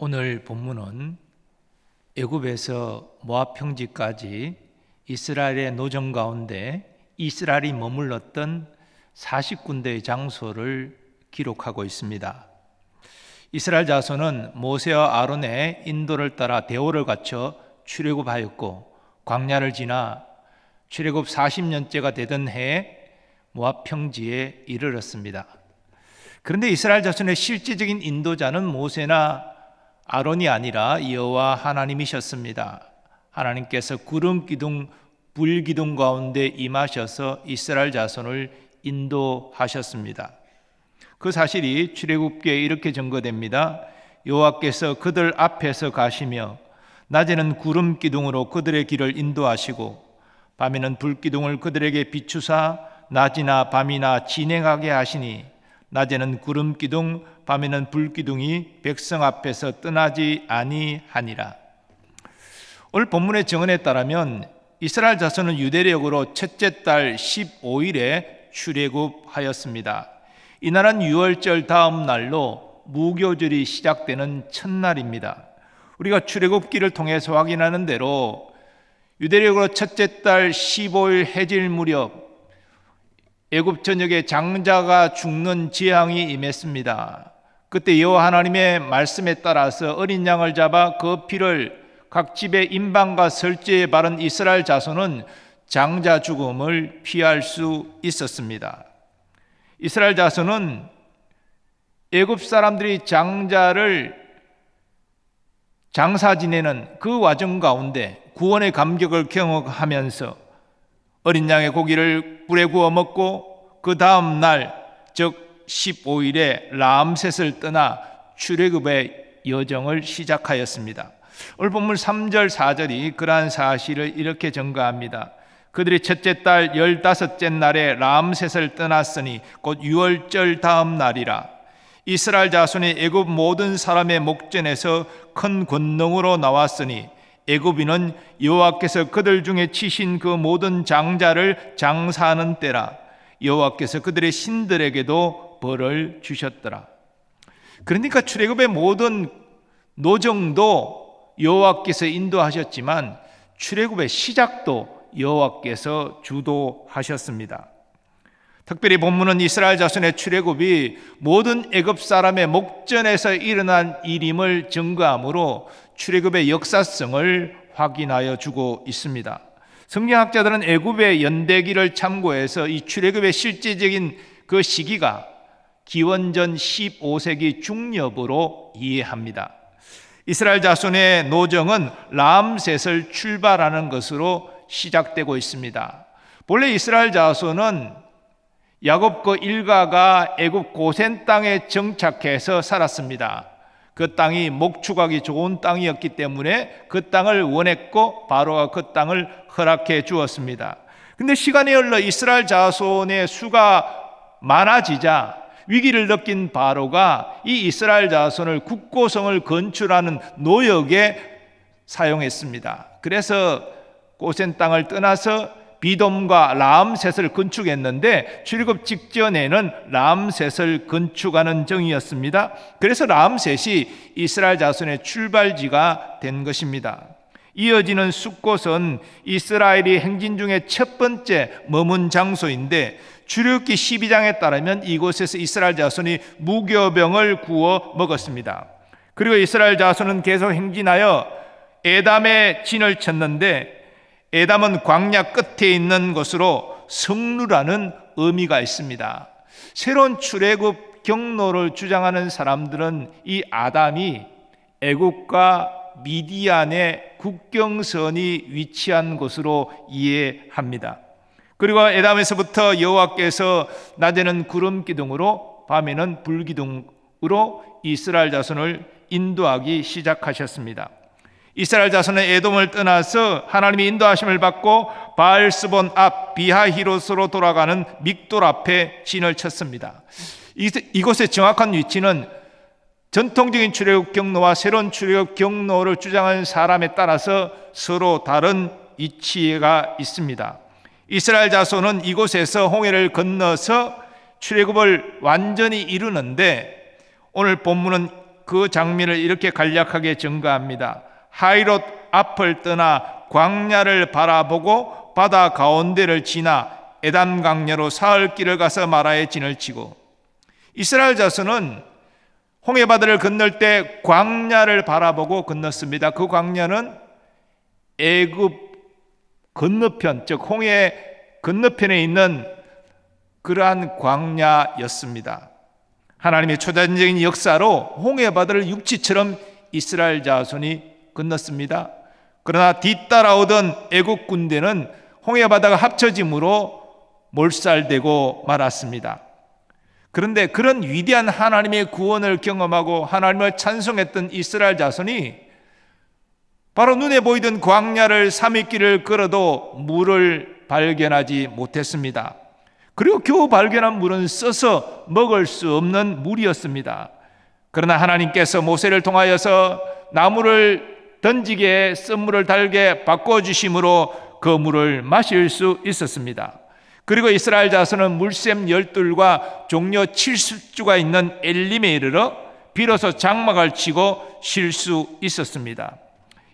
오늘 본문은 애굽에서 모압 평지까지 이스라엘의 노정 가운데 이스라엘이 머물렀던 40군데의 장소를 기록하고 있습니다. 이스라엘 자손은 모세와 아론의 인도를 따라 대오를 갖춰 출애굽하였고, 광야를 지나 출애굽 40년째가 되던 해에 모압 평지에 이르렀습니다. 그런데 이스라엘 자손의 실제적인 인도자는 모세나 아론이 아니라 여호와 하나님이셨습니다. 하나님께서 구름 기둥, 불 기둥 가운데 임하셔서 이스라엘 자손을 인도하셨습니다. 그 사실이 출애굽기에 이렇게 증거됩니다. 여호와께서 그들 앞에서 가시며 낮에는 구름 기둥으로 그들의 길을 인도하시고 밤에는 불 기둥을 그들에게 비추사 낮이나 밤이나 진행하게 하시니 낮에는 구름 기둥, 밤에는 불 기둥이 백성 앞에서 떠나지 아니하니라. 오늘 본문의 증언에 따르면 이스라엘 자손은 유대력으로 첫째 달 15일에 출애굽하였습니다. 이날은 유월절 다음 날로 무교절이 시작되는 첫날입니다. 우리가 출애굽기를 통해서 확인하는 대로 유대력으로 첫째 달 15일 해질 무렵 애굽 전역에 장자가 죽는 재앙이 임했습니다. 그때 여호와 하나님의 말씀에 따라서 어린 양을 잡아 그 피를 각 집의 임방과 설재에 바른 이스라엘 자손은 장자 죽음을 피할 수 있었습니다. 이스라엘 자손은 애굽 사람들이 장자를 장사 지내는 그 과정 가운데 구원의 감격을 경험하면서 어린 양의 고기를 불에 구워 먹고 그 다음 날, 즉 15일에 라암셋을 떠나 출애굽의 여정을 시작하였습니다. 오늘 본문 3절 4절이 그러한 사실을 이렇게 증거합니다. 그들이 첫째 달 15째 날에 라암셋을 떠났으니 곧 유월절 다음 날이라. 이스라엘 자손이 애굽 모든 사람의 목전에서 큰 권능으로 나왔으니 애굽인은 여호와께서 그들 중에 치신 그 모든 장자를 장사하는 때라. 여호와께서 그들의 신들에게도 벌을 주셨더라. 그러니까 출애굽의 모든 노정도 여호와께서 인도하셨지만 출애굽의 시작도 여호와께서 주도하셨습니다. 특별히 본문은 이스라엘 자손의 출애굽이 모든 애굽 사람의 목전에서 일어난 일임을 증거하므로 출애굽의 역사성을 확인하여 주고 있습니다. 성경학자들은 애굽의 연대기를 참고해서 이 출애굽의 실제적인 그 시기가 기원전 15세기 중엽으로 이해합니다. 이스라엘 자손의 노정은 라암셋을 출발하는 것으로 시작되고 있습니다. 본래 이스라엘 자손은 야곱 그 일가가 애굽 고센 땅에 정착해서 살았습니다. 그 땅이 목축하기 좋은 땅이었기 때문에 그 땅을 원했고 바로가 그 땅을 허락해 주었습니다. 근데 시간이 흘러 이스라엘 자손의 수가 많아지자 위기를 느낀 바로가 이 이스라엘 자손을 국고성을 건축하는 노역에 사용했습니다. 그래서 고센 땅을 떠나서 비돔과 라암셋을 건축했는데 출애굽 직전에는 라암셋을 건축하는 정이었습니다. 그래서 라암셋이 이스라엘 자손의 출발지가 된 것입니다. 이어지는 숫곳은 이스라엘이 행진 중에 첫 번째 머문 장소인데 출애굽기 12장에 따르면 이곳에서 이스라엘 자손이 무교병을 구워 먹었습니다. 그리고 이스라엘 자손은 계속 행진하여 에담에 진을 쳤는데 에담은 광야 끝에 있는 곳으로 성루라는 의미가 있습니다. 새로운 출애굽 경로를 주장하는 사람들은 이 아담이 애굽과 미디안의 국경선이 위치한 곳으로 이해합니다. 그리고 에담에서부터 여호와께서 낮에는 구름 기둥으로 밤에는 불 기둥으로 이스라엘 자손을 인도하기 시작하셨습니다. 이스라엘 자손은 에돔을 떠나서 하나님의 인도하심을 받고 바알스본 앞 비하히롯으로 돌아가는 믹돌 앞에 진을 쳤습니다. 이곳의 정확한 위치는 전통적인 출애굽 경로와 새로운 출애굽 경로를 주장하는 사람에 따라서 서로 다른 위치가 있습니다. 이스라엘 자손은 이곳에서 홍해를 건너서 출애굽을 완전히 이루는데 오늘 본문은 그 장면을 이렇게 간략하게 증가합니다. 하이롯 앞을 떠나 광야를 바라보고 바다 가운데를 지나 에담 강야로 사흘 길을 가서 마라에 진을 치고, 이스라엘 자손은 홍해바다를 건널 때 광야를 바라보고 건넜습니다. 그 광야는 애굽 건너편, 즉 홍해 건너편에 있는 그러한 광야였습니다. 하나님의 초자연적인 역사로 홍해바다를 육지처럼 이스라엘 자손이 건넜습니다. 그러나 뒤따라오던 애국 군대는 홍해바다가 합쳐짐으로 몰살되고 말았습니다. 그런데 그런 위대한 하나님의 구원을 경험하고 하나님을 찬송했던 이스라엘 자손이 바로 눈에 보이던 광야를 3일길을 걸어도 물을 발견하지 못했습니다. 그리고 겨우 발견한 물은 써서 먹을 수 없는 물이었습니다. 그러나 하나님께서 모세를 통하여서 나무를 던지게 쓴물을 달게 바꿔주심으로 그 물을 마실 수 있었습니다. 그리고 이스라엘 자손은 물샘 12과 종려 70주가 있는 엘림에 이르러 비로소 장막을 치고 쉴 수 있었습니다.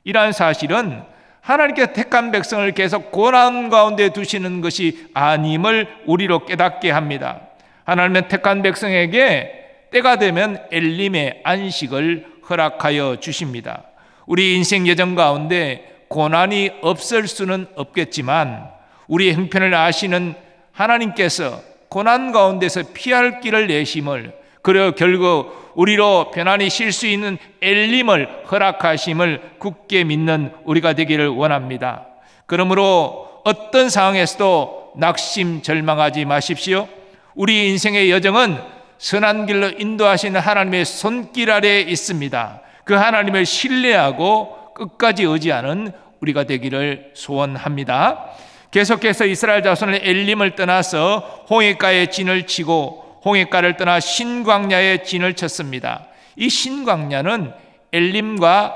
이러한 사실은 하나님께서 택한 백성을 계속 고난 가운데 두시는 것이 아님을 우리로 깨닫게 합니다. 하나님은 택한 백성에게 때가 되면 엘림의 안식을 허락하여 주십니다. 우리 인생 여정 가운데 고난이 없을 수는 없겠지만 우리의 형편을 아시는 하나님께서 고난 가운데서 피할 길을 내심을, 그리고 결국 우리로 편안히 쉴 수 있는 엘림을 허락하심을 굳게 믿는 우리가 되기를 원합니다. 그러므로 어떤 상황에서도 낙심 절망하지 마십시오. 우리 인생의 여정은 선한 길로 인도하시는 하나님의 손길 아래에 있습니다. 그 하나님을 신뢰하고 끝까지 의지하는 우리가 되기를 소원합니다. 계속해서 이스라엘 자손은 엘림을 떠나서 홍해가에 진을 치고 홍해가를 떠나 신광야에 진을 쳤습니다. 이 신광야는 엘림과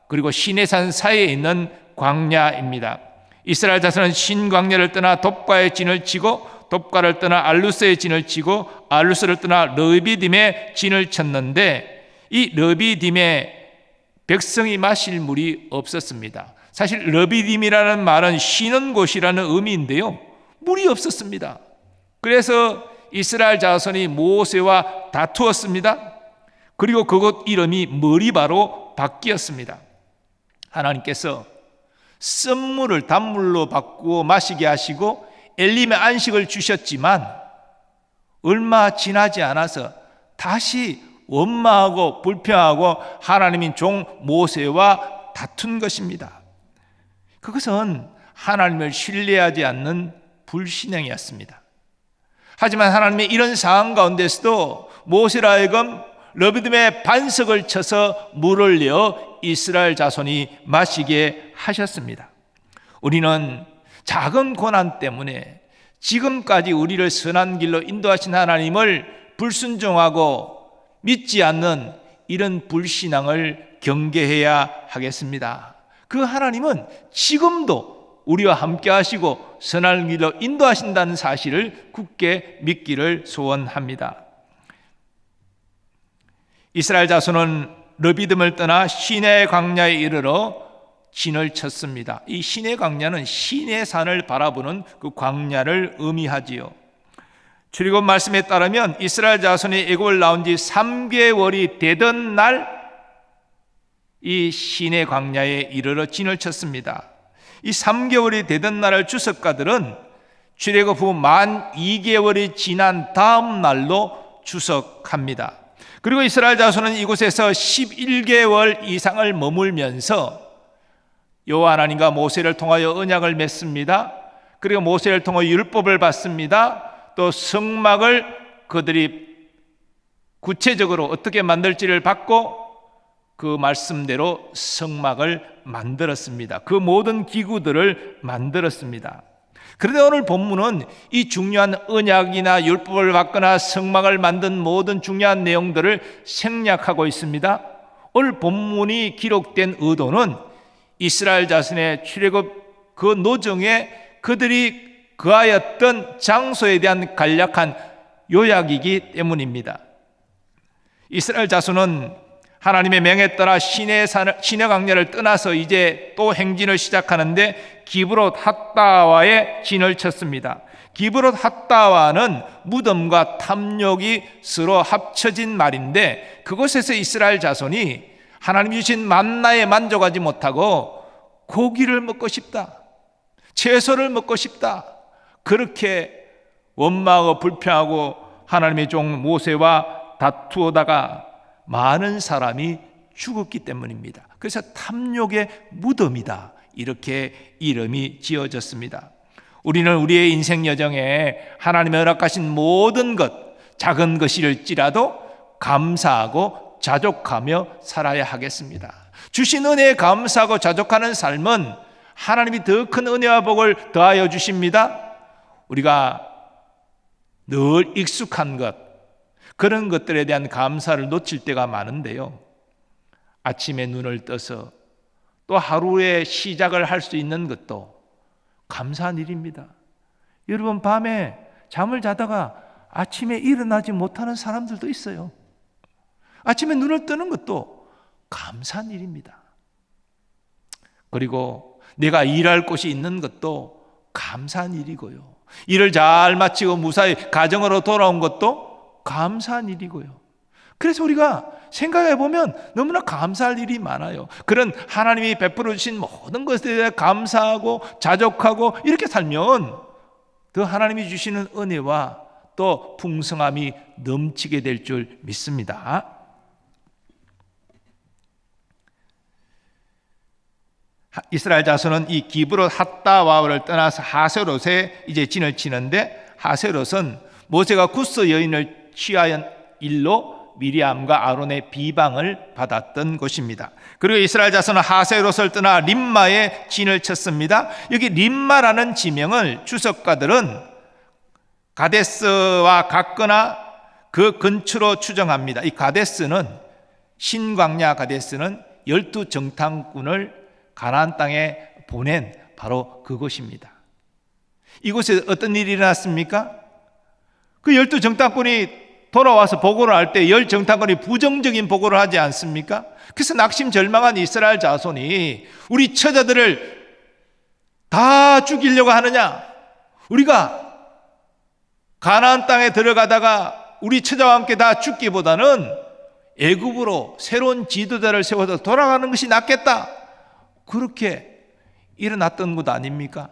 그리고 시내산 사이에 있는 광야입니다. 이스라엘 자손은 신광야를 떠나 돕가에 진을 치고 돕가를 떠나 알루스에 진을 치고 알루스를 떠나 르비딤에 진을 쳤는데, 이 르비딤에 백성이 마실 물이 없었습니다. 사실 르비딤이라는 말은 쉬는 곳이라는 의미인데요, 물이 없었습니다. 그래서 이스라엘 자손이 모세와 다투었습니다. 그리고 그곳 이름이 머리바로 바뀌었습니다. 하나님께서 쓴물을 단물로 바꾸어 마시게 하시고 엘림의 안식을 주셨지만 얼마 지나지 않아서 다시 원망하고 불평하고 하나님인 종 모세와 다툰 것입니다. 그것은 하나님을 신뢰하지 않는 불신앙이었습니다. 하지만 하나님의 이런 상황 가운데서도 모세라 하여금 르비딤에 반석을 쳐서 물을 내어 이스라엘 자손이 마시게 하셨습니다. 우리는 작은 고난 때문에 지금까지 우리를 선한 길로 인도하신 하나님을 불순종하고 믿지 않는 이런 불신앙을 경계해야 하겠습니다. 그 하나님은 지금도 우리와 함께 하시고 선한 길로 인도하신다는 사실을 굳게 믿기를 소원합니다. 이스라엘 자손은 르비딤을 떠나 시내 광야에 이르러 진을 쳤습니다. 이 시내 광야는 시내산을 바라보는 그 광야를 의미하지요. 출애굽 말씀에 따르면 이스라엘 자손이 애굽을 나온 지 3개월이 되던 날 이 시내 광야에 이르러 진을 쳤습니다. 이 3개월이 되던 날을 주석가들은 출애굽 후 만 2개월이 지난 다음 날로 추석합니다. 그리고 이스라엘 자손은 이곳에서 11개월 이상을 머물면서 여호와 하나님과 모세를 통하여 언약을 맺습니다. 그리고 모세를 통하여 율법을 받습니다. 또 성막을 그들이 구체적으로 어떻게 만들지를 받고 그 말씀대로 성막을 만들었습니다. 그 모든 기구들을 만들었습니다. 그런데 오늘 본문은 이 중요한 언약이나 율법을 받거나 성막을 만든 모든 중요한 내용들을 생략하고 있습니다. 오늘 본문이 기록된 의도는 이스라엘 자손의 출애굽 그 노정에 그들이 거하였던 장소에 대한 간략한 요약이기 때문입니다. 이스라엘 자손은 하나님의 명에 따라 시내 광야를 떠나서 이제 또 행진을 시작하는데 기브롯 핫다와에 진을 쳤습니다. 기브롯 핫다와는 무덤과 탐욕이 서로 합쳐진 말인데, 그곳에서 이스라엘 자손이 하나님 주신 만나에 만족하지 못하고 고기를 먹고 싶다, 채소를 먹고 싶다, 그렇게 원망하고 불평하고 하나님의 종 모세와 다투어다가 많은 사람이 죽었기 때문입니다. 그래서 탐욕의 무덤이다, 이렇게 이름이 지어졌습니다. 우리는 우리의 인생 여정에 하나님이 허락하신 모든 것, 작은 것일지라도 감사하고 자족하며 살아야 하겠습니다. 주신 은혜에 감사하고 자족하는 삶은 하나님이 더 큰 은혜와 복을 더하여 주십니다. 우리가 늘 익숙한 것, 그런 것들에 대한 감사를 놓칠 때가 많은데요, 아침에 눈을 떠서 또 하루의 시작을 할 수 있는 것도 감사한 일입니다. 여러분, 밤에 잠을 자다가 아침에 일어나지 못하는 사람들도 있어요. 아침에 눈을 뜨는 것도 감사한 일입니다. 그리고 내가 일할 곳이 있는 것도 감사한 일이고요, 일을 잘 마치고 무사히 가정으로 돌아온 것도 감사한 일이고요. 그래서 우리가 생각해 보면 너무나 감사할 일이 많아요. 그런 하나님이 베풀어 주신 모든 것에 대해 감사하고 자족하고 이렇게 살면 더 하나님이 주시는 은혜와 또 풍성함이 넘치게 될 줄 믿습니다. 이스라엘 자손은 이 기브롯 핫다와를 떠나서 하세롯에 이제 진을 치는데, 하세롯은 모세가 구스 여인을 취한 일로 미리암과 아론의 비방을 받았던 곳입니다. 그리고 이스라엘 자손은 하세롯을 떠나 림마에 진을 쳤습니다. 여기 림마라는 지명을 주석가들은 가데스와 같거나 그 근처로 추정합니다. 이 가데스는, 신광야 가데스는 12정탐꾼을 가나안 땅에 보낸 바로 그곳입니다. 이곳에 어떤 일이 일어났습니까? 그 12정탐꾼이 돌아와서 보고를 할 때 10정탐꾼이 부정적인 보고를 하지 않습니까? 그래서 낙심 절망한 이스라엘 자손이 우리 처자들을 다 죽이려고 하느냐? 우리가 가나안 땅에 들어가다가 우리 처자와 함께 다 죽기보다는 애굽으로 새로운 지도자를 세워서 돌아가는 것이 낫겠다, 그렇게 일어났던 것 아닙니까?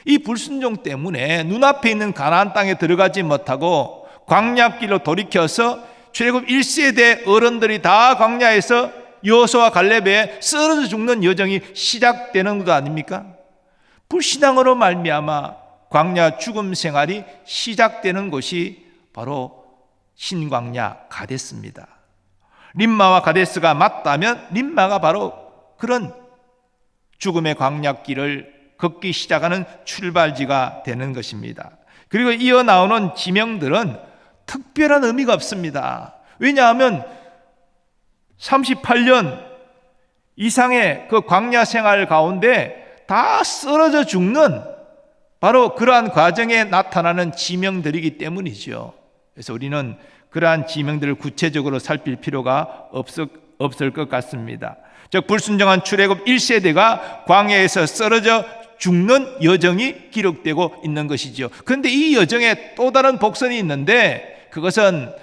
이 불순종 때문에 눈앞에 있는 가나안 땅에 들어가지 못하고 광야길로 돌이켜서 출애굽 1세대 어른들이 다 광야에서 여호수아와 갈렙에 쓰러져 죽는 여정이 시작되는 것 아닙니까? 불신앙으로 말미암아 광야 죽음 생활이 시작되는 곳이 바로 신광야 가데스입니다. 림마와 가데스가 맞다면 림마가 바로 그런 죽음의 광야길을 걷기 시작하는 출발지가 되는 것입니다. 그리고 이어 나오는 지명들은 특별한 의미가 없습니다. 왜냐하면 38년 이상의 그 광야 생활 가운데 다 쓰러져 죽는 바로 그러한 과정에 나타나는 지명들이기 때문이죠. 그래서 우리는 그러한 지명들을 구체적으로 살필 필요가 없을 것 같습니다. 즉 불순종한 출애굽 1세대가 광야에서 쓰러져 죽는 여정이 기록되고 있는 것이죠. 그런데 이 여정에 또 다른 복선이 있는데, 그것은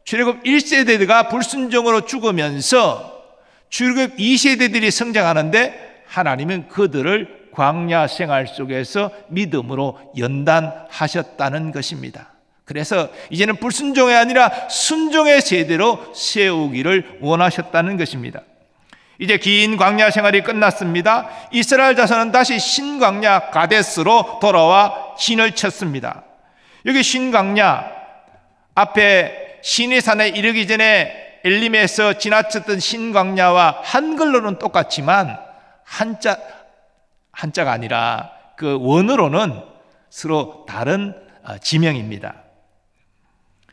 출애굽 1세대가 불순종으로 죽으면서 출애굽 2세대들이 성장하는데 하나님은 그들을 광야 생활 속에서 믿음으로 연단하셨다는 것입니다. 그래서 이제는 불순종이 아니라 순종의 세대로 세우기를 원하셨다는 것입니다. 이제 긴 광야 생활이 끝났습니다. 이스라엘 자손은 다시 신광야 가데스로 돌아와 진을 쳤습니다. 여기 신광야 앞에 시내산에 이르기 전에 엘림에서 지나쳤던 신광야와 한글로는 똑같지만 한자가 아니라 그 원어로는 서로 다른 지명입니다.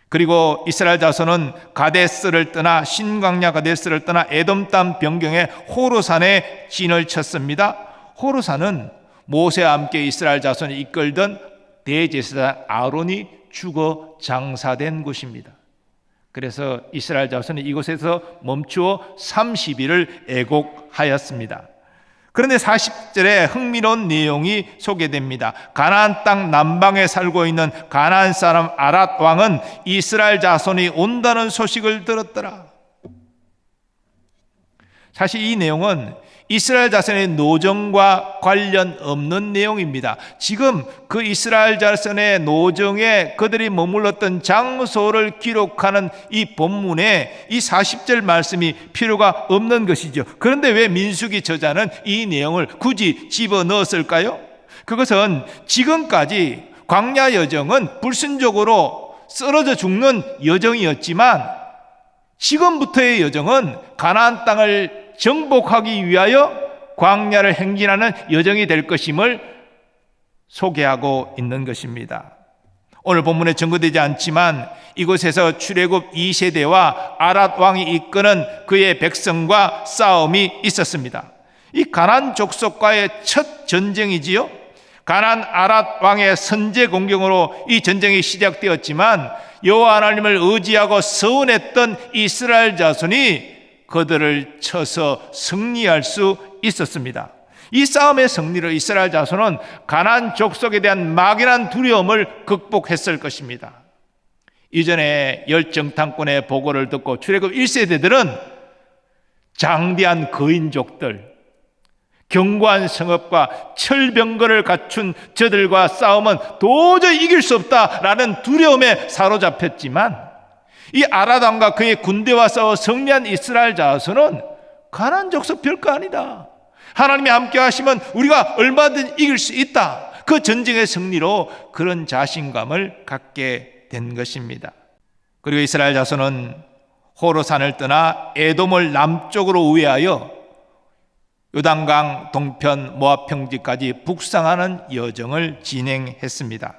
그리고 이스라엘 자손은 가데스를 떠나 신광야 가데스를 떠나 에돔 땅 변경에 호르산에 진을 쳤습니다. 호르산은 모세와 함께 이스라엘 자손이 이끌던 대제사장 아론이 죽어 장사된 곳입니다. 그래서 이스라엘 자손이 이곳에서 멈추어 30일을 애곡하였습니다. 그런데 40절에 흥미로운 내용이 소개됩니다. 가나안 땅 남방에 살고 있는 가나안 사람 아랏 왕은 이스라엘 자손이 온다는 소식을 들었더라. 사실 이 내용은 이스라엘 자손의 노정과 관련 없는 내용입니다. 지금 그 이스라엘 자손의 노정에 그들이 머물렀던 장소를 기록하는 이 본문에 이 40절 말씀이 필요가 없는 것이죠. 그런데 왜 민수기 저자는 이 내용을 굳이 집어넣었을까요? 그것은 지금까지 광야 여정은 불순종으로 쓰러져 죽는 여정이었지만 지금부터의 여정은 가나안 땅을 정복하기 위하여 광야를 행진하는 여정이 될 것임을 소개하고 있는 것입니다. 오늘 본문에 증거되지 않지만 이곳에서 출애굽 2세대와 아랏 왕이 이끄는 그의 백성과 싸움이 있었습니다. 이 가나안 족속과의 첫 전쟁이지요. 가나안 아랏 왕의 선제 공격으로 이 전쟁이 시작되었지만 여호와 하나님을 의지하고 서운했던 이스라엘 자손이 그들을 쳐서 승리할 수 있었습니다. 이 싸움의 승리로 이스라엘 자손은 가나안 족속에 대한 막연한 두려움을 극복했을 것입니다. 이전에 열정탐꾼의 보고를 듣고 출애굽 1세대들은 장대한 거인족들, 견고한 성읍과 철병거를 갖춘 저들과 싸우면 도저히 이길 수 없다라는 두려움에 사로잡혔지만 이 아랏 왕과 그의 군대와 싸워 승리한 이스라엘 자손은 가나안 족속 별거 아니다. 하나님이 함께 하시면 우리가 얼마든지 이길 수 있다. 그 전쟁의 승리로 그런 자신감을 갖게 된 것입니다. 그리고 이스라엘 자손은 호로산을 떠나 에돔을 남쪽으로 우회하여 요단강 동편 모압 평지까지 북상하는 여정을 진행했습니다.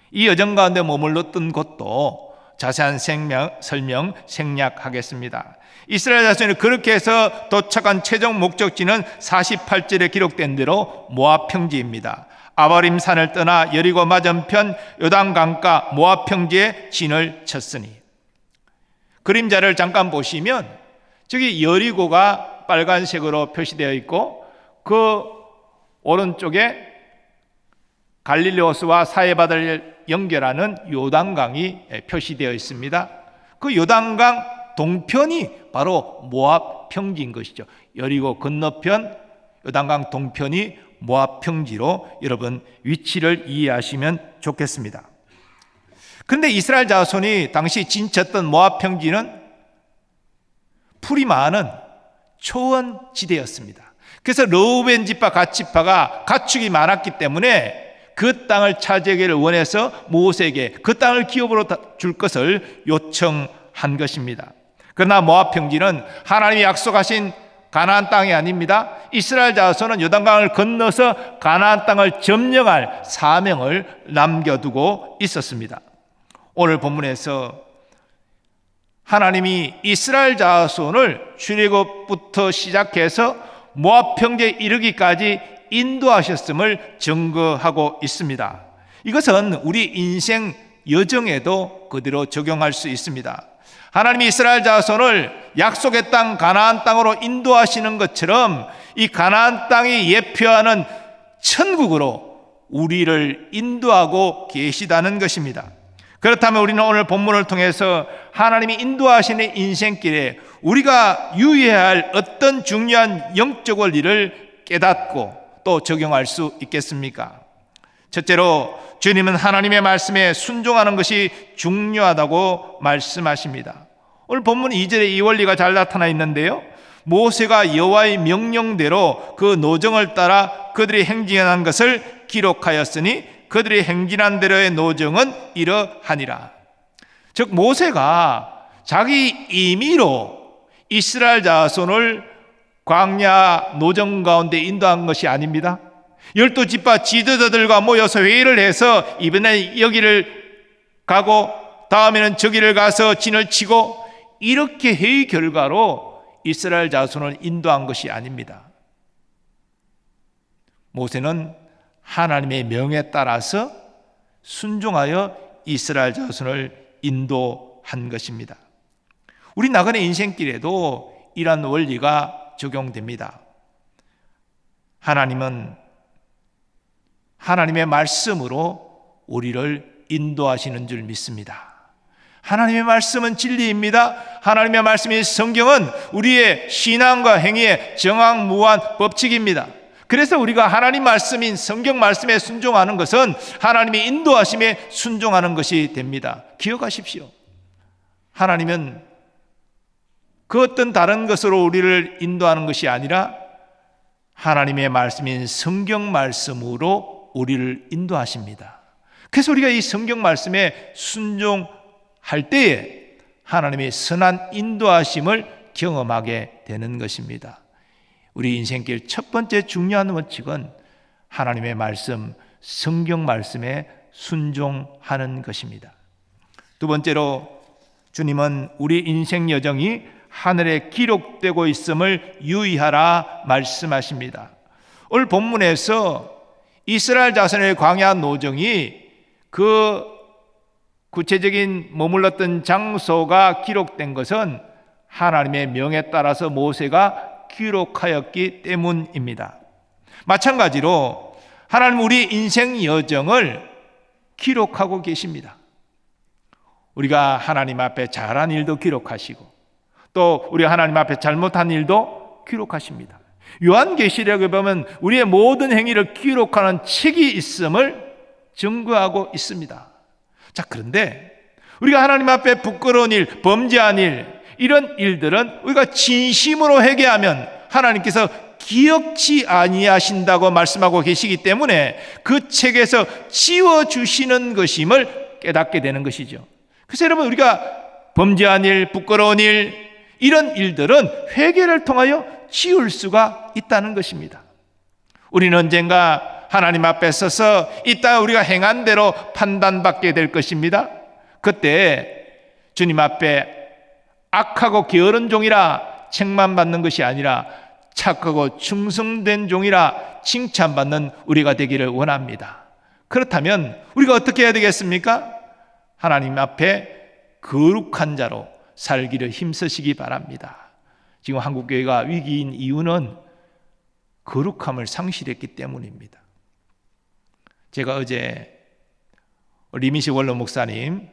이 여정 가운데 머물렀던 곳도 자세한 설명 생략하겠습니다. 이스라엘 자손이 그렇게 해서 도착한 최종 목적지는 48절에 기록된 대로 모압 평지입니다. 아바림 산을 떠나 여리고 맞은편 요단강가 모압 평지에 진을 쳤으니, 그림자를 잠깐 보시면 저기 여리고가 빨간색으로 표시되어 있고 그 오른쪽에 갈릴리호수와 사해바다를 연결하는 요단강이 표시되어 있습니다. 그 요단강 동편이 바로 모압 평지인 것이죠. 여리고 건너편, 요단강 동편이 모압 평지로 여러분 위치를 이해하시면 좋겠습니다. 그런데 이스라엘 자손이 당시 진쳤던 모압 평지는 풀이 많은 초원지대였습니다. 그래서 르우벤 지파 갓 지파가 가축이 많았기 때문에 그 땅을 차지하기를 원해서 모세에게 그 땅을 기업으로 줄 것을 요청한 것입니다. 그러나 모압 평지는 하나님이 약속하신 가나안 땅이 아닙니다. 이스라엘 자손은 요단강을 건너서 가나안 땅을 점령할 사명을 남겨두고 있었습니다. 오늘 본문에서 하나님이 이스라엘 자손을 출애굽부터 시작해서 모압 평지에 이르기까지 인도하셨음을 증거하고 있습니다. 이것은 우리 인생 여정에도 그대로 적용할 수 있습니다. 하나님이 이스라엘 자손을 약속의 땅 가나안 땅으로 인도하시는 것처럼 이 가나안 땅이 예표하는 천국으로 우리를 인도하고 계시다는 것입니다. 그렇다면 우리는 오늘 본문을 통해서 하나님이 인도하시는 인생길에 우리가 유의해야 할 어떤 중요한 영적 원리를 깨닫고 또 적용할 수 있겠습니까? 첫째로 주님은 하나님의 말씀에 순종하는 것이 중요하다고 말씀하십니다. 오늘 본문 2절에 이 원리가 잘 나타나 있는데요, 모세가 여호와의 명령대로 그 노정을 따라 그들이 행진한 것을 기록하였으니 그들이 행진한 대로의 노정은 이러하니라. 즉 모세가 자기 임의로 이스라엘 자손을 광야 노정 가운데 인도한 것이 아닙니다. 12지파 지도자들과 모여서 회의를 해서 이번에 여기를 가고 다음에는 저기를 가서 진을 치고 이렇게 회의 결과로 이스라엘 자손을 인도한 것이 아닙니다. 모세는 하나님의 명에 따라서 순종하여 이스라엘 자손을 인도한 것입니다. 우리 나그네 인생길에도 이러한 원리가 적용됩니다. 하나님은 하나님의 말씀으로 우리를 인도하시는 줄 믿습니다. 하나님의 말씀은 진리입니다. 하나님의 말씀이 성경은 우리의 신앙과 행위의 정확무한 법칙입니다. 그래서 우리가 하나님 말씀인 성경 말씀에 순종하는 것은 하나님의 인도하심에 순종하는 것이 됩니다. 기억하십시오. 하나님은 그 어떤 다른 것으로 우리를 인도하는 것이 아니라 하나님의 말씀인 성경 말씀으로 우리를 인도하십니다. 그래서 우리가 이 성경 말씀에 순종할 때에 하나님의 선한 인도하심을 경험하게 되는 것입니다. 우리 인생길 첫 번째 중요한 원칙은 하나님의 말씀, 성경 말씀에 순종하는 것입니다. 두 번째로 주님은 우리 인생 여정이 하늘에 기록되고 있음을 유의하라 말씀하십니다. 오늘 본문에서 이스라엘 자손의 광야 노정이 그 구체적인 머물렀던 장소가 기록된 것은 하나님의 명에 따라서 모세가 기록하였기 때문입니다. 마찬가지로 하나님 우리 인생 여정을 기록하고 계십니다. 우리가 하나님 앞에 잘한 일도 기록하시고 또 우리가 하나님 앞에 잘못한 일도 기록하십니다. 요한계시록에 보면 우리의 모든 행위를 기록하는 책이 있음을 증거하고 있습니다. 자, 그런데 우리가 하나님 앞에 부끄러운 일, 범죄한 일, 이런 일들은 우리가 진심으로 회개하면 하나님께서 기억지 아니하신다고 말씀하고 계시기 때문에 그 책에서 지워주시는 것임을 깨닫게 되는 것이죠. 그래서 여러분, 우리가 범죄한 일, 부끄러운 일, 이런 일들은 회개를 통하여 지울 수가 있다는 것입니다. 우리는 언젠가 하나님 앞에 서서 이 땅 우리가 행한 대로 판단받게 될 것입니다. 그때 주님 앞에 악하고 게으른 종이라 책만 받는 것이 아니라 착하고 충성된 종이라 칭찬받는 우리가 되기를 원합니다. 그렇다면 우리가 어떻게 해야 되겠습니까? 하나님 앞에 거룩한 자로 살기를 힘쓰시기 바랍니다. 지금 한국교회가 위기인 이유는 거룩함을 상실했기 때문입니다. 제가 어제 리미식 원로 목사님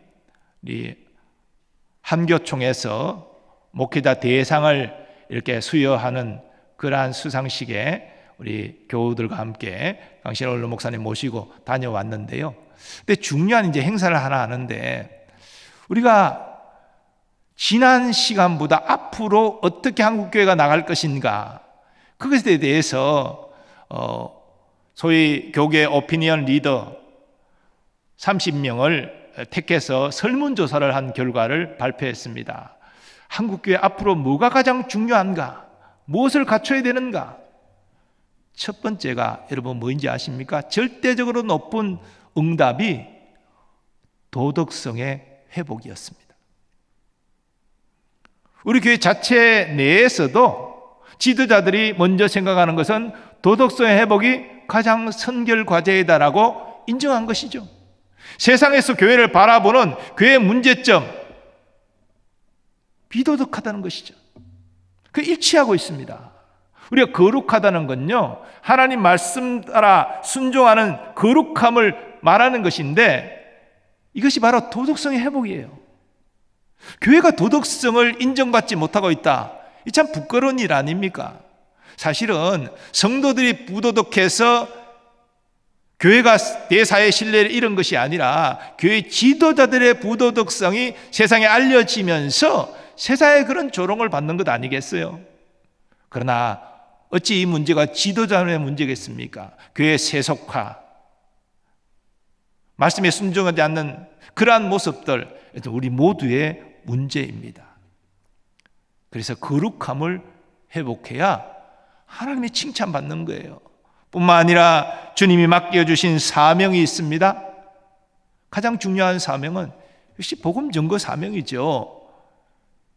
한교총에서 목회자 대상을 이렇게 수여하는 그러한 수상식에 우리 교우들과 함께 강신 원로 목사님 모시고 다녀왔는데요. 근데 중요한 이제 행사를 하나 하는데 우리가 지난 시간보다 앞으로 어떻게 한국교회가 나갈 것인가, 그것에 대해서 소위 교계 오피니언 리더 30명을 택해서 설문조사를 한 결과를 발표했습니다. 한국교회 앞으로 뭐가 가장 중요한가? 무엇을 갖춰야 되는가? 첫 번째가 여러분 뭐인지 아십니까? 절대적으로 높은 응답이 도덕성의 회복이었습니다. 우리 교회 자체 내에서도 지도자들이 먼저 생각하는 것은 도덕성의 회복이 가장 선결 과제이다라고 인정한 것이죠. 세상에서 교회를 바라보는 교회의 문제점, 비도덕하다는 것이죠. 그 일치하고 있습니다. 우리가 거룩하다는 건요, 하나님 말씀 따라 순종하는 거룩함을 말하는 것인데 이것이 바로 도덕성의 회복이에요. 교회가 도덕성을 인정받지 못하고 있다, 이 참 부끄러운 일 아닙니까? 사실은 성도들이 부도덕해서 교회가 대사의 신뢰를 잃은 것이 아니라 교회 지도자들의 부도덕성이 세상에 알려지면서 세상에 그런 조롱을 받는 것 아니겠어요? 그러나 어찌 이 문제가 지도자의 문제겠습니까? 교회의 세속화, 말씀에 순종하지 않는 그러한 모습들, 우리 모두의 문제입니다. 그래서 거룩함을 회복해야 하나님의 칭찬받는 거예요. 뿐만 아니라 주님이 맡겨주신 사명이 있습니다. 가장 중요한 사명은 역시 복음 증거 사명이죠.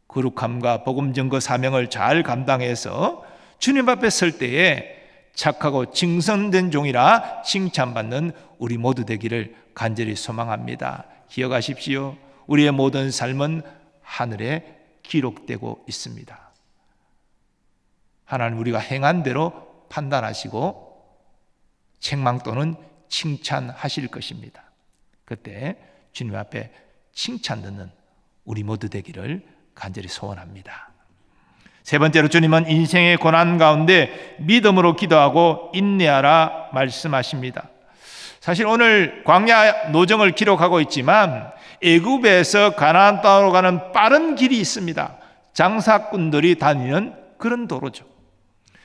거룩함과 복음 증거 사명을 잘 감당해서 주님 앞에 설 때에 착하고 칭송된 종이라 칭찬받는 우리 모두 되기를 간절히 소망합니다. 기억하십시오. 우리의 모든 삶은 하늘에 기록되고 있습니다. 하나님 우리가 행한 대로 판단하시고 책망 또는 칭찬하실 것입니다. 그때 주님 앞에 칭찬 듣는 우리 모두 되기를 간절히 소원합니다. 세 번째로 주님은 인생의 고난 가운데 믿음으로 기도하고 인내하라 말씀하십니다. 사실 오늘 광야 노정을 기록하고 있지만 애굽에서 가나안 땅으로 가는 빠른 길이 있습니다. 장사꾼들이 다니는 그런 도로죠.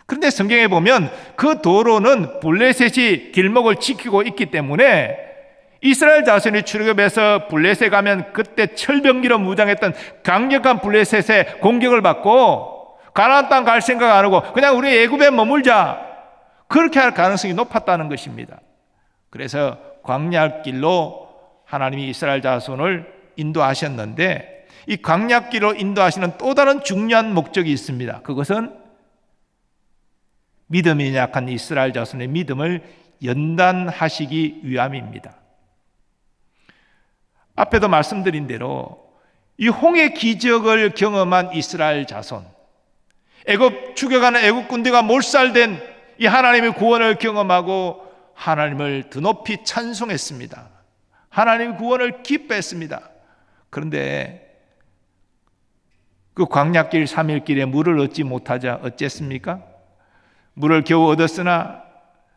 그런데 성경에 보면 그 도로는 블레셋이 길목을 지키고 있기 때문에 이스라엘 자손이 출애굽해서 블레셋에 가면 그때 철병기로 무장했던 강력한 블레셋의 공격을 받고 가나안 땅 갈 생각 안 하고 그냥 우리 애굽에 머물자, 그렇게 할 가능성이 높았다는 것입니다. 그래서 광야길로 하나님이 이스라엘 자손을 인도하셨는데 이 광야길로 인도하시는 또 다른 중요한 목적이 있습니다. 그것은 믿음이 약한 이스라엘 자손의 믿음을 연단하시기 위함입니다. 앞에도 말씀드린 대로 이 홍해 기적을 경험한 이스라엘 자손, 죽여가는 애굽 군대가 몰살된 이 하나님의 구원을 경험하고 하나님을 드높이 찬송했습니다. 하나님의 구원을 기뻐했습니다. 그런데 그 광야길 3일길에 물을 얻지 못하자 어쨌습니까? 물을 겨우 얻었으나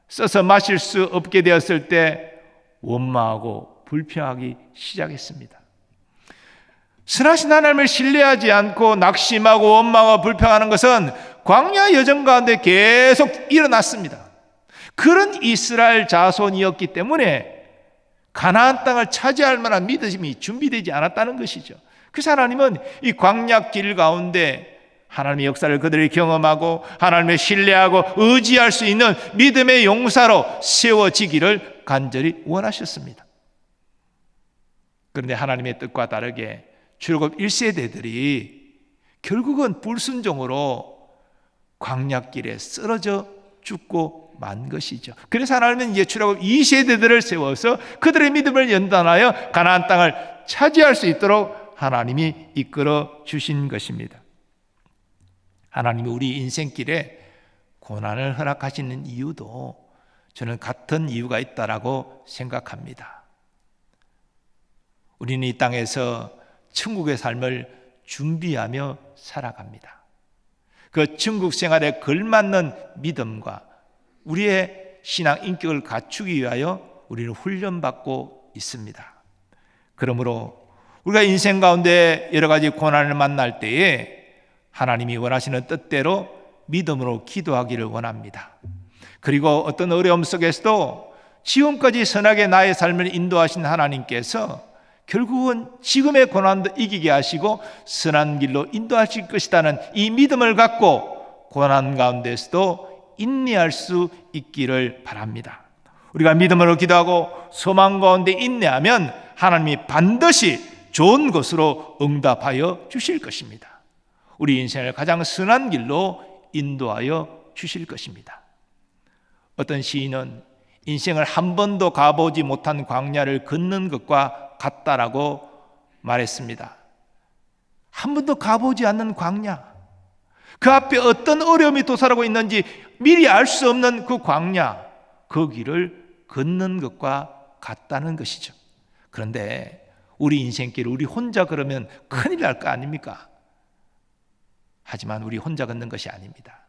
써서 마실 수 없게 되었을 때 원망하고 불평하기 시작했습니다. 선하신 하나님을 신뢰하지 않고 낙심하고 원망하고 불평하는 것은 광야 여정 가운데 계속 일어났습니다. 그런 이스라엘 자손이었기 때문에 가나안 땅을 차지할 만한 믿음이 준비되지 않았다는 것이죠. 그래서 하나님은 이 광야 길 가운데 하나님의 역사를 그들이 경험하고 하나님을 신뢰하고 의지할 수 있는 믿음의 용사로 세워지기를 간절히 원하셨습니다. 그런데 하나님의 뜻과 다르게 출애굽 1세대들이 결국은 불순종으로 광야길에 쓰러져 죽고 만 것이죠. 그래서 하나님은 이제 출애굽 2세대들을 세워서 그들의 믿음을 연단하여 가나안 땅을 차지할 수 있도록 하나님이 이끌어 주신 것입니다. 하나님이 우리 인생길에 고난을 허락하시는 이유도 저는 같은 이유가 있다라고 생각합니다. 우리는 이 땅에서 천국의 삶을 준비하며 살아갑니다. 그 천국 생활에 걸맞는 믿음과 우리의 신앙 인격을 갖추기 위하여 우리는 훈련받고 있습니다. 그러므로 우리가 인생 가운데 여러 가지 고난을 만날 때에 하나님이 원하시는 뜻대로 믿음으로 기도하기를 원합니다. 그리고 어떤 어려움 속에서도 지금까지 선하게 나의 삶을 인도하신 하나님께서 결국은 지금의 고난도 이기게 하시고 선한 길로 인도하실 것이라는 이 믿음을 갖고 고난 가운데서도 인내할 수 있기를 바랍니다. 우리가 믿음으로 기도하고 소망 가운데 인내하면 하나님이 반드시 좋은 것으로 응답하여 주실 것입니다. 우리 인생을 가장 선한 길로 인도하여 주실 것입니다. 어떤 시인은 인생을 한 번도 가보지 못한 광야를 걷는 것과 같다라고 말했습니다. 한 번도 가보지 않는 광야, 그 앞에 어떤 어려움이 도사하고 있는지 미리 알 수 없는 그 광야, 그 길을 걷는 것과 같다는 것이죠. 그런데 우리 인생길 우리 혼자 걸으면 큰일 날 거 아닙니까? 하지만 우리 혼자 걷는 것이 아닙니다.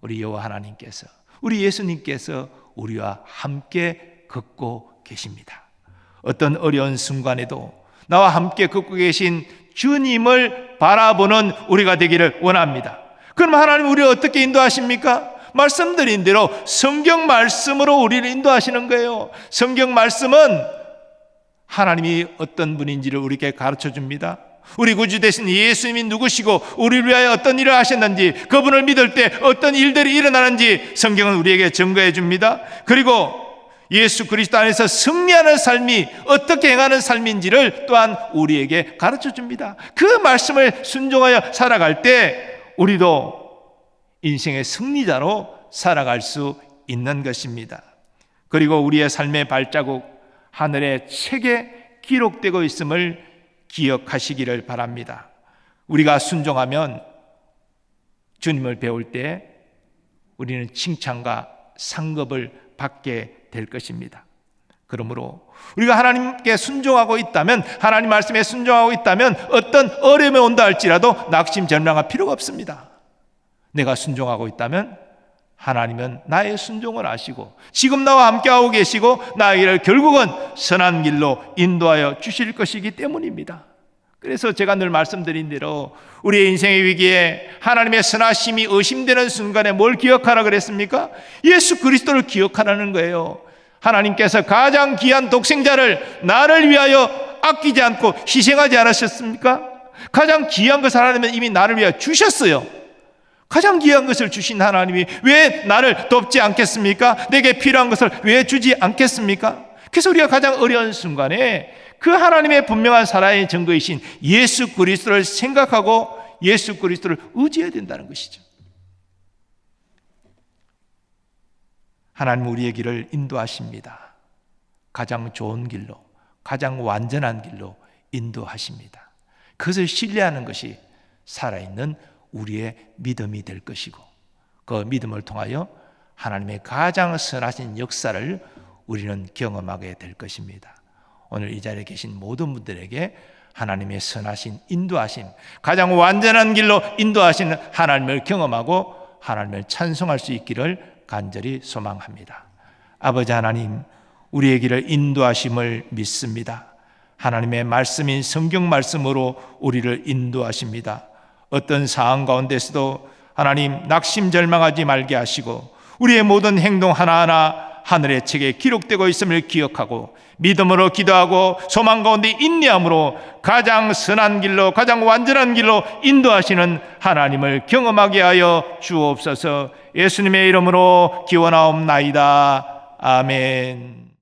우리 여호와 하나님께서, 우리 예수님께서 우리와 함께 걷고 계십니다. 어떤 어려운 순간에도 나와 함께 걷고 계신 주님을 바라보는 우리가 되기를 원합니다. 그럼 하나님 우리를 어떻게 인도하십니까? 말씀드린 대로 성경 말씀으로 우리를 인도하시는 거예요. 성경 말씀은 하나님이 어떤 분인지를 우리에게 가르쳐 줍니다. 우리 구주 되신 예수님이 누구시고 우리를 위하여 어떤 일을 하셨는지, 그분을 믿을 때 어떤 일들이 일어나는지 성경은 우리에게 증거해 줍니다. 그리고 예수 그리스도 안에서 승리하는 삶이 어떻게 행하는 삶인지를 또한 우리에게 가르쳐 줍니다. 그 말씀을 순종하여 살아갈 때 우리도 인생의 승리자로 살아갈 수 있는 것입니다. 그리고 우리의 삶의 발자국 하늘의 책에 기록되고 있음을 기억하시기를 바랍니다. 우리가 순종하면 주님을 배울 때 우리는 칭찬과 상급을 받게 될 것입니다. 그러므로 우리가 하나님께 순종하고 있다면, 하나님 말씀에 순종하고 있다면 어떤 어려움이 온다 할지라도 낙심전망할 필요가 없습니다. 내가 순종하고 있다면 하나님은 나의 순종을 아시고 지금 나와 함께하고 계시고 나에게를 결국은 선한 길로 인도하여 주실 것이기 때문입니다. 그래서 제가 늘 말씀드린 대로 우리의 인생의 위기에 하나님의 선하심이 의심되는 순간에 뭘 기억하라 그랬습니까? 예수 그리스도를 기억하라는 거예요. 하나님께서 가장 귀한 독생자를 나를 위하여 아끼지 않고 희생하지 않으셨습니까? 가장 귀한 것을 하나님은 이미 나를 위하여 주셨어요. 가장 귀한 것을 주신 하나님이 왜 나를 돕지 않겠습니까? 내게 필요한 것을 왜 주지 않겠습니까? 그래서 우리가 가장 어려운 순간에 그 하나님의 분명한 살아의 증거이신 예수 그리스도를 생각하고 예수 그리스도를 의지해야 된다는 것이죠. 하나님 우리의 길을 인도하십니다. 가장 좋은 길로, 가장 완전한 길로 인도하십니다. 그것을 신뢰하는 것이 살아있는 우리의 믿음이 될 것이고, 그 믿음을 통하여 하나님의 가장 선하신 역사를 우리는 경험하게 될 것입니다. 오늘 이 자리에 계신 모든 분들에게 하나님의 선하신 인도하심, 가장 완전한 길로 인도하시는 하나님을 경험하고 하나님을 찬송할 수 있기를 간절히 소망합니다. 아버지 하나님, 우리의 길을 인도하심을 믿습니다. 하나님의 말씀인 성경 말씀으로 우리를 인도하십니다. 어떤 상황 가운데서도 하나님 낙심절망하지 말게 하시고 우리의 모든 행동 하나하나 하늘의 책에 기록되고 있음을 기억하고 믿음으로 기도하고 소망 가운데 인내함으로 가장 선한 길로, 가장 완전한 길로 인도하시는 하나님을 경험하게 하여 주옵소서. 예수님의 이름으로 기원하옵나이다. 아멘.